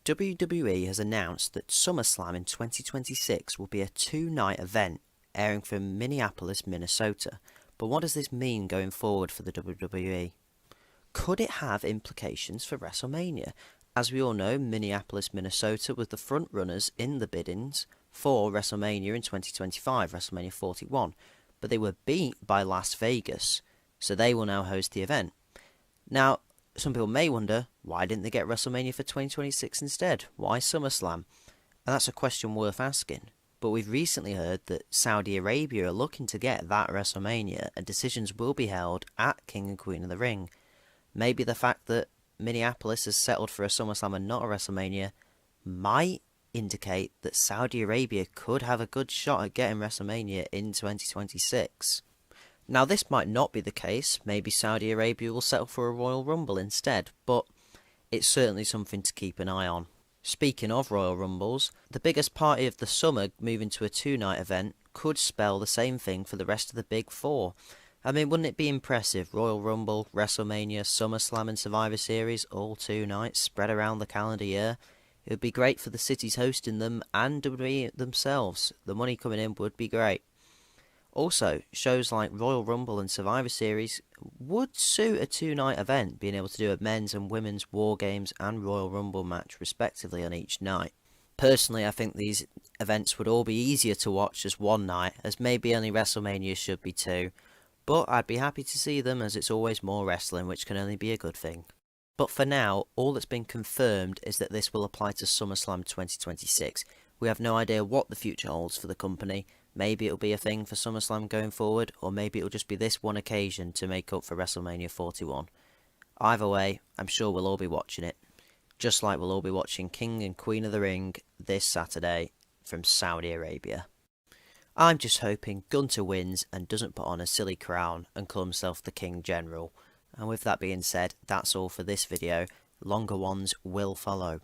WWE has announced that SummerSlam in 2026 will be a two-night event airing from Minneapolis, Minnesota. But what does this mean going forward for the WWE? Could it have implications for WrestleMania? As we all know, Minneapolis, Minnesota was the front runners in the biddings for WrestleMania in 2025, WrestleMania 41, but they were beat by Las Vegas, so they will now host the event. Now, some people may wonder, why didn't they get WrestleMania for 2026 instead? Why SummerSlam? And that's a question worth asking. But we've recently heard that Saudi Arabia are looking to get that WrestleMania, and decisions will be held at King and Queen of the Ring. Maybe the fact that Minneapolis has settled for a SummerSlam and not a WrestleMania might indicate that Saudi Arabia could have a good shot at getting WrestleMania in 2026. Now, this might not be the case. Maybe Saudi Arabia will settle for a Royal Rumble instead, but it's certainly something to keep an eye on. Speaking of Royal Rumbles, the biggest party of the summer moving to a two-night event could spell the same thing for the rest of the big four. I mean, wouldn't it be impressive? Royal Rumble, WrestleMania, SummerSlam and Survivor Series, all 2 nights, spread around the calendar year. It would be great for the cities hosting them and WWE themselves. The money coming in would be great. Also, shows like Royal Rumble and Survivor Series would suit a 2-night event, being able to do a men's and women's War Games and Royal Rumble match respectively on each night. Personally, I think these events would all be easier to watch as one night, as maybe only WrestleMania should be 2. But I'd be happy to see them, as it's always more wrestling, which can only be a good thing. But for now, all that's been confirmed is that this will apply to SummerSlam 2026. We have no idea what the future holds for the company. Maybe it'll be a thing for SummerSlam going forward, or maybe it'll just be this one occasion to make up for WrestleMania 41. Either way, I'm sure we'll all be watching it. Just like we'll all be watching King and Queen of the Ring this Saturday from Saudi Arabia. I'm just hoping Gunter wins and doesn't put on a silly crown and call himself the King General. And with that being said, that's all for this video. Longer ones will follow.